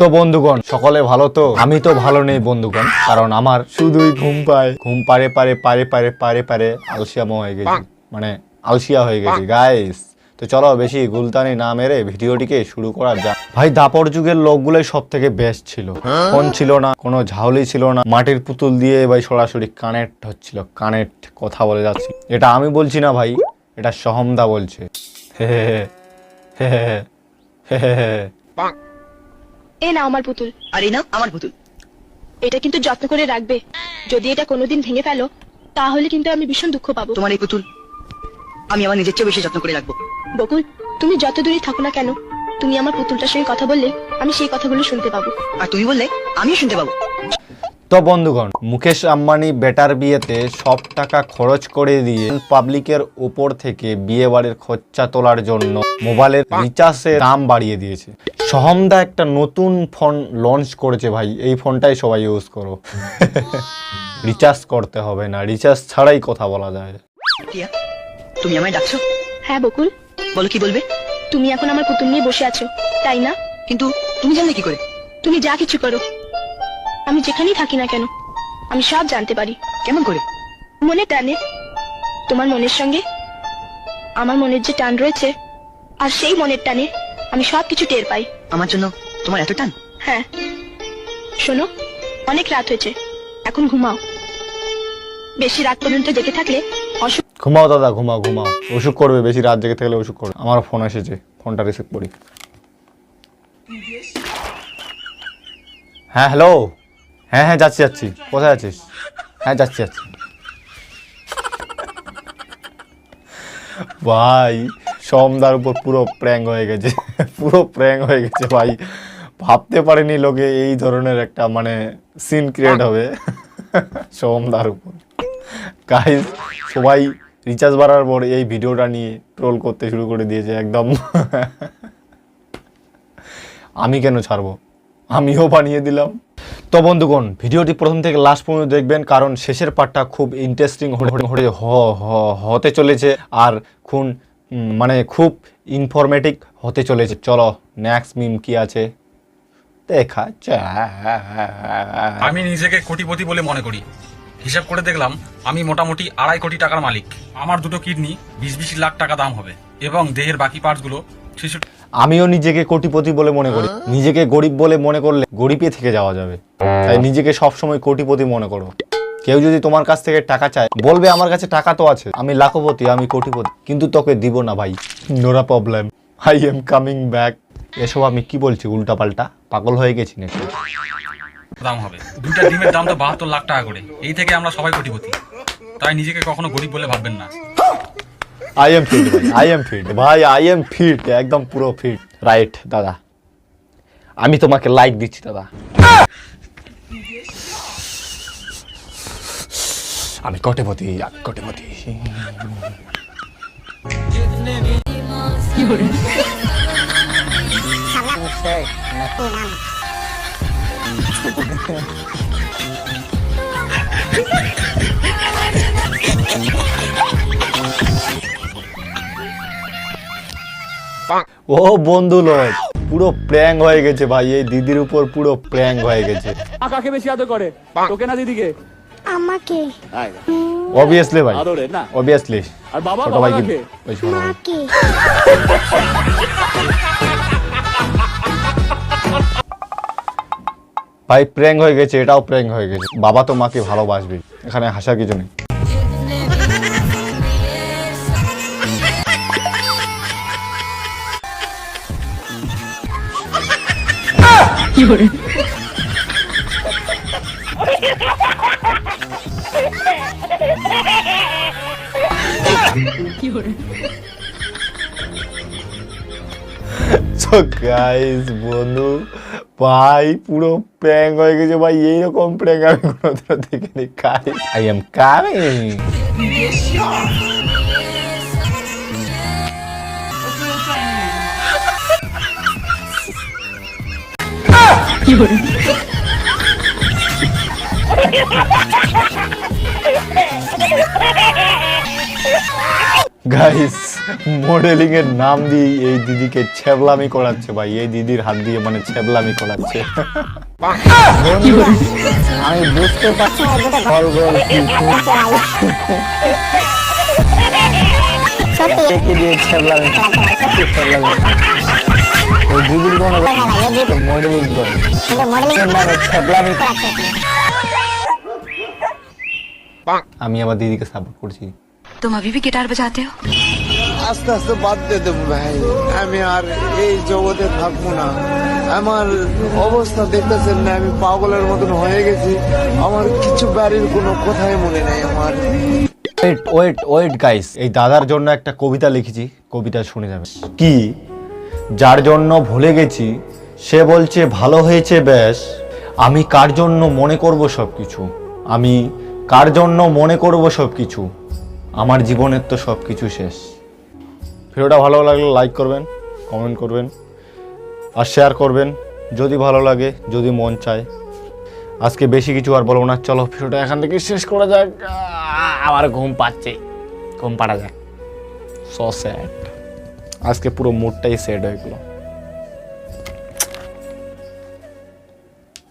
তো বন্ধুগণ সকলে ভালো তো? আমি তো ভালো নেই বন্ধুগণ, কারণ আমার শুধুই ঘুম পায়। ঘুম পারে পারে পারে পারে পারে পারে আলসিয়ামো হয়ে গেছি, মানে আলসিয়া হয়ে গেছি গাইস। তো চলো বেশি গুলতানি না মেরে ভিডিওটিকে শুরু করা যাক। ভাই দাপর যুগের লোকগুলোই সব থেকে বেস্ট ছিল। ফোন ছিল না, কোনো ঝাউলি ছিল না, মাটির পুতুল দিয়ে ভাই সরাসরি কানেক্ট হচ্ছিল, কানেক্ট কথা বলে যাচ্ছি। এটা আমি বলছি না ভাই, এটা সহমদা বলছে। হে হে হে হে হে হে হে। এ নাও আমার পুতুল। আর এই নাও আমার পুতুল। এটা কিন্তু যত্ন করে রাখবে। যদি এটা কোনোদিন ভেঙে ফেলো তাহলে কিন্তু আমি ভীষণ দুঃখ পাবো। তোমার এই পুতুল আমি আমার নিজের চেয়ে বেশি যত্ন করে রাখবো। বকুল, তুমি যত দূরে থাকো না কেন, তুমি আমার পুতুলটার সঙ্গে কথা বললে আমি সেই কথাগুলো শুনতে পাবো। আর তুমি বললে আমিও শুনতে পাবো। তো বন্ধুগণ, মুকেশ আম্বানি বেটার বিয়েতে সব টাকা খরচ করে দিয়ে পাবলিকের উপর থেকে বিয়ে বাড়ির খরচা তোলার জন্য মোবাইলের রিচার্জের দাম বাড়িয়ে দিয়েছে। সহমদা একটা নতুন ফোন লঞ্চ করেছে ভাই, এই ফোনটাই সবাই ইউজ করো। রিচার্জ করতে হবে না, রিচার্জ ছাড়াই কথা বলা যায়। টিয়া, তুমি আমায় ডাকছো? হ্যাঁ বকুল, বলো কি বলবে? তুমি এখন আমার পুতুল নিয়ে বসে আছো, তাই না? কিন্তু তুমি জানলে কি করে? তুমি যা কিছু করো, আমি যেখানেই থাকি না কেন, আমি সব জানতে পারি। কেমন করে? মনে টানে, তোমার মনের সঙ্গে আমার মনের যে টান রয়েছে, আর সেই মনের টানে আমি সব কিছু টের পাই। আমার জন্য তোমার এত টান? হ্যাঁ, শোনো, অনেক রাত হয়েছে, এখন ঘুমাও। বেশি রাত পর্যন্ত জেগে থাকলে অসুখ। ঘুমাও দাদা, ঘুমাও ঘুমাও, অসুখ করবে, বেশি রাত জেগে থাকলে অসুখ করবে। আমার ফোন এসেছে, ফোনটা রিসিভ করি। হ্যাঁ হ্যালো, হ্যাঁ হ্যাঁ যাচ্ছি যাচ্ছি। কোথায় আছিস? হ্যাঁ যাচ্ছি যাচ্ছি। ভাই সোমদার উপর পুরো প্র্যাঙ্ক হয়ে গেছে, পুরো প্র্যাঙ্ক হয়ে গেছে ভাই। ভাবতে পারেনি লোকে এই ধরনের একটা মানে সিন ক্রিয়েট হবে সোমদার উপর। গাইস সবাই রিচার্জ বাড়ার পর এই ভিডিওটা নিয়ে ট্রোল করতে শুরু করে দিয়েছে একদম। আমি কেন ছাড়বো, আমিও বানিয়ে দিলাম। তো বন্ধুগণ, ভিডিওটি প্রথম থেকে লাস্ট পর্যন্ত দেখবেন, কারণ শেষের পার্টটা খুব ইন্টারেস্টিং হতে চলেছে, আর মানে খুব ইনফরমেটিভ হতে চলেছে। চলো নেক্সট মিম কি আছে দেখা যাক। আমি নিজেকে কোটিপতি বলে মনে করি। হিসাব করে দেখলাম আমি মোটামুটি 2.5 কোটি টাকার মালিক। আমার দুটো কিডনি 20-20 লাখ টাকা দাম হবে এবং দেহের বাকি পার্টসগুলো 66। আমিও নিজেকে কোটিপতি বলে মনে করি। নিজেকে গরিব বলে মনে করলে গরিবে থেকে যাওয়া যাবে, তাই নিজেকে সবসময় কোটিপতি মনে করো। কেউ যদি তোমার কাছ থেকে টাকা চায়, বলবে আমার কাছে টাকা তো আছে, আমি লাখপতি, আমি কোটিপতি, কিন্তু তোকে দিব না ভাই। Nora problem, I am coming back. এসব আমি কি বলছি উল্টা পাল্টা, পাগল হয়ে গেছি নাকি? দাম হবে। দুইটা ডিমের দাম তো 72 লাখ টাকা করে। এই থেকে আমরা সবাই কোটিপতি। তাই নিজেকে কখনো গরিব বলে ভাববেন না। আই এম ফিট ভাই, আই এম ফিট ভাই, আই এম ফিট, একদম পুরো ফিট। রাইট দাদা, আমি তোমাকে লাইক দিচ্ছি দাদা। আমি কোটিপতি, কোটিপতি। ও বন্ধু লোক, পুরো প্র্যাঙ্ক হয়ে গেছে ভাই, এই দিদির উপর পুরো প্র্যাঙ্ক হয়ে গেছে। কাকে বেশি আদর করে, তোকে না দিদিকে? আমাকে। অবভিয়াসলি ভাই, আদরে না? অবভিয়াসলি। আর বাবা ছোট বাবা ভাই কি কাকে? ওই ছোট ভাই। মাকে। ভাই প্র্যাঙ্ক হয়ে গেছে, এটাও প্র্যাঙ্ক হয়ে গেছে। বাবা তো মাকে ভালোবাসবে, এখানে হাসার কিছু নেই। So guys, বন্ধু ভাই পুরো প্র্যাঙ্ক হয়ে গেছে ভাই, এইরকম প্র্যাঙ্ক আমি কোনোদিনও দেখিনি। Guys I am coming. Guys modelling এর নাম দিয়ে এই দিদিকে ছ্যাবলামি করাচ্ছে ভাই, এই দিদির হাত দিয়ে মানে ছ্যাবলামি করাচ্ছে। আমি বুঝতে পারছি গোল গোল কি সত্যি দিয়ে ছ্যাবলামি ওই দিদির কোনো মডেলিং করে ছ্যাবলামি। আমি আমার দিদিকে সাপোর্ট করছি। तुम अभी भी गिटार बजाते हो? আস্তে আস্তে বাদ দিয়ে দেবো ভাই, আমি আর এই জগতে থাকবো না। আমার অবস্থা দেখতেছেন না, আমি পাগলের মতন হয়ে গেছি। আমার কিছু বাড়ির কোনো কথাই মনে নাই আমার। ওয়েট ওয়েট ওয়েট গাইস, এই দাদার জন্য একটা কবিতা লিখেছি, কবিতা শুনে যাবে। কি যার জন্য ভুলে গেছি সে বলছে ভালো হয়েছে বেশ, আমি কার জন্য মনে করব সবকিছু, আমি কার জন্য মনে করব সবকিছু, আমার জীবনের তো সবকিছু শেষ। ভিডিওটা ভালো লাগলে লাইক করবেন, কমেন্ট করবেন আর শেয়ার করবেন যদি ভালো লাগে, যদি মন চায়। আজকে বেশি কিছু আর বলবো না, চলো ভিডিওটা এখান থেকে শেষ করা যাক। আমার ঘুম পাচ্ছে, ঘুম পাড়া যাক। সো স্যাড, আজকে পুরো মুডটাই সেট হয়ে গেলো।